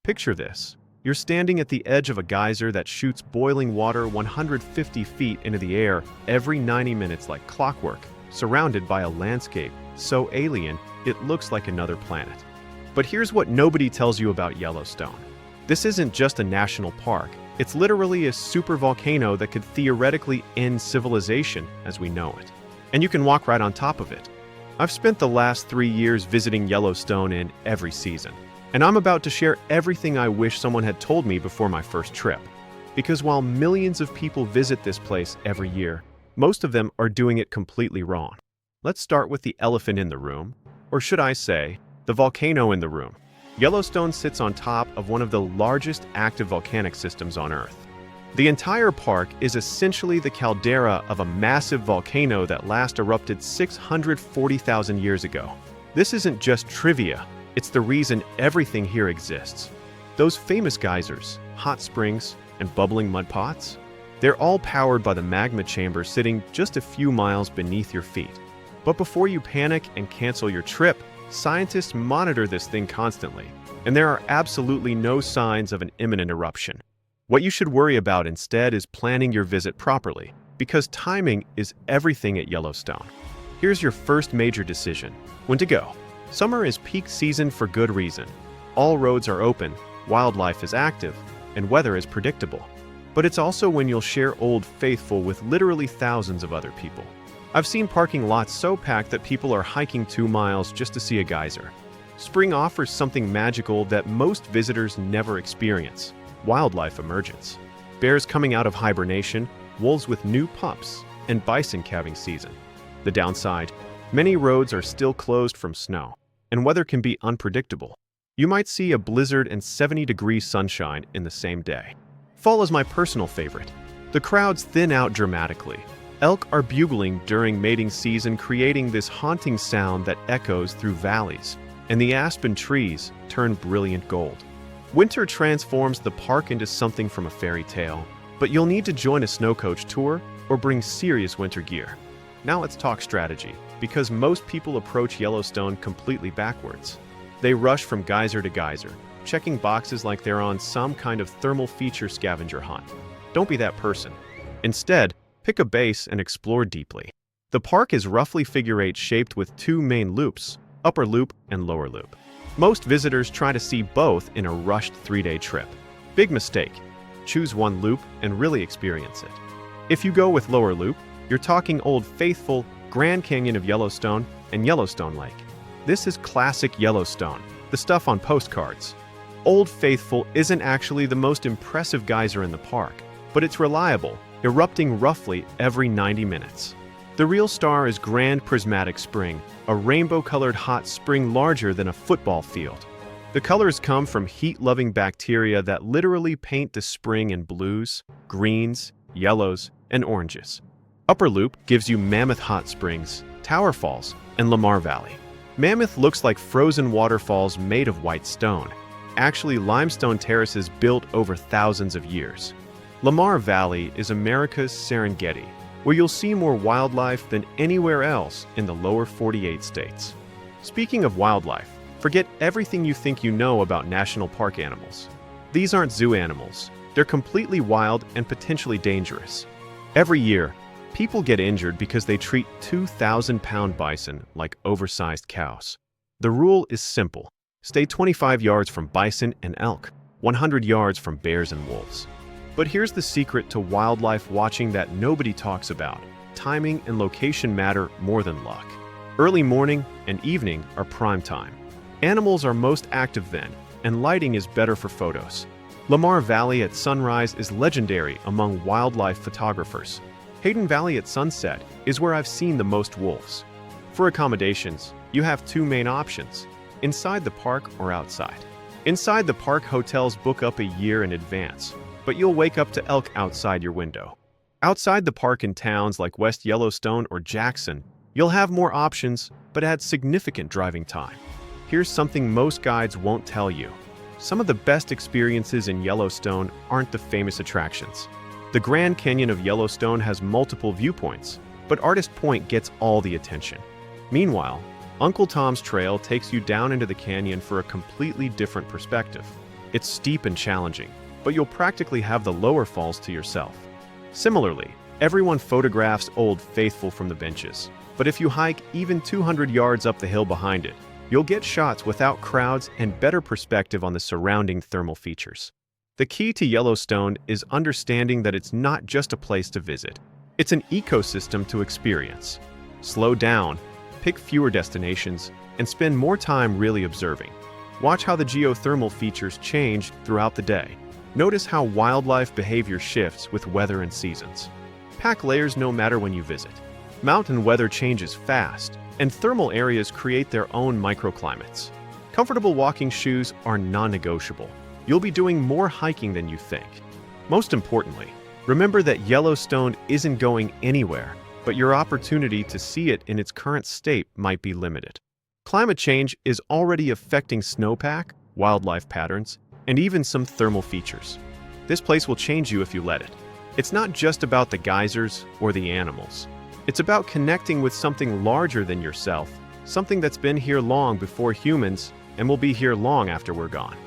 Picture this. You're standing at the edge of a geyser that shoots boiling water 150 feet into the air every 90 minutes like clockwork, surrounded by a landscape so alien it looks like another planet. But here's what nobody tells you about Yellowstone. This isn't just a national park. It's literally a supervolcano that could theoretically end civilization as we know it. And you can walk right on top of it. I've spent the last 3 years visiting Yellowstone in every season, and I'm about to share everything I wish someone had told me before my first trip. Because while millions of people visit this place every year, most of them are doing it completely wrong. Let's start with the elephant in the room, or should I say, the volcano in the room. Yellowstone sits on top of one of the largest active volcanic systems on Earth. The entire park is essentially the caldera of a massive volcano that last erupted 640,000 years ago. This isn't just trivia, it's the reason everything here exists. Those famous geysers, hot springs, and bubbling mud pots, they're all powered by the magma chamber sitting just a few miles beneath your feet. But before you panic and cancel your trip, scientists monitor this thing constantly, and there are absolutely no signs of an imminent eruption. What you should worry about instead is planning your visit properly, because timing is everything at Yellowstone. Here's your first major decision: when to go. Summer is peak season for good reason. All roads are open, wildlife is active, and weather is predictable. But it's also when you'll share Old Faithful with literally thousands of other people. I've seen parking lots so packed that people are hiking 2 miles just to see a geyser. Spring offers something magical that most visitors never experience: wildlife emergence. Bears coming out of hibernation, wolves with new pups, and bison calving season. The downside: many roads are still closed from snow, and weather can be unpredictable. You might see a blizzard and 70-degree sunshine in the same day. Fall is my personal favorite. The crowds thin out dramatically. Elk are bugling during mating season, creating this haunting sound that echoes through valleys, and the aspen trees turn brilliant gold. Winter transforms the park into something from a fairy tale, but you'll need to join a snow coach tour or bring serious winter gear. Now let's talk strategy, because most people approach Yellowstone completely backwards. They rush from geyser to geyser, checking boxes like they're on some kind of thermal feature scavenger hunt. Don't be that person. Instead, pick a base and explore deeply. The park is roughly figure-8 shaped with 2 main loops, upper loop and lower loop. Most visitors try to see both in a rushed 3-day trip. Big mistake. Choose one loop and really experience it. If you go with lower loop, you're talking Old Faithful, Grand Canyon of Yellowstone, and Yellowstone Lake. This is classic Yellowstone, the stuff on postcards. Old Faithful isn't actually the most impressive geyser in the park, but it's reliable, erupting roughly every 90 minutes. The real star is Grand Prismatic Spring, a rainbow-colored hot spring larger than a football field. The colors come from heat-loving bacteria that literally paint the spring in blues, greens, yellows, and oranges. Upper Loop gives you Mammoth Hot Springs, Tower Falls, and Lamar Valley. Mammoth looks like frozen waterfalls made of white stone, actually limestone terraces built over thousands of years. Lamar Valley is America's Serengeti, where you'll see more wildlife than anywhere else in the lower 48 states. Speaking of wildlife, forget everything you think you know about national park animals. These aren't zoo animals. They're completely wild and potentially dangerous. Every year, people get injured because they treat 2,000-pound bison like oversized cows. The rule is simple. Stay 25 yards from bison and elk, 100 yards from bears and wolves. But here's the secret to wildlife watching that nobody talks about. Timing and location matter more than luck. Early morning and evening are prime time. Animals are most active then, and lighting is better for photos. Lamar Valley at sunrise is legendary among wildlife photographers. Hayden Valley at sunset is where I've seen the most wolves. For accommodations, you have 2 main options: inside the park or outside. Inside the park, hotels book up a year in advance, but you'll wake up to elk outside your window. Outside the park in towns like West Yellowstone or Jackson, you'll have more options, but add significant driving time. Here's something most guides won't tell you. Some of the best experiences in Yellowstone aren't the famous attractions. The Grand Canyon of Yellowstone has multiple viewpoints, but Artist Point gets all the attention. Meanwhile, Uncle Tom's Trail takes you down into the canyon for a completely different perspective. It's steep and challenging, but you'll practically have the lower falls to yourself. Similarly, everyone photographs Old Faithful from the benches, but if you hike even 200 yards up the hill behind it, you'll get shots without crowds and better perspective on the surrounding thermal features. The key to Yellowstone is understanding that it's not just a place to visit. It's an ecosystem to experience. Slow down, pick fewer destinations, and spend more time really observing. Watch how the geothermal features change throughout the day. Notice how wildlife behavior shifts with weather and seasons. Pack layers no matter when you visit. Mountain weather changes fast, and thermal areas create their own microclimates. Comfortable walking shoes are non-negotiable. You'll be doing more hiking than you think. Most importantly, remember that Yellowstone isn't going anywhere, but your opportunity to see it in its current state might be limited. Climate change is already affecting snowpack, wildlife patterns, and even some thermal features. This place will change you if you let it. It's not just about the geysers or the animals. It's about connecting with something larger than yourself, something that's been here long before humans and will be here long after we're gone.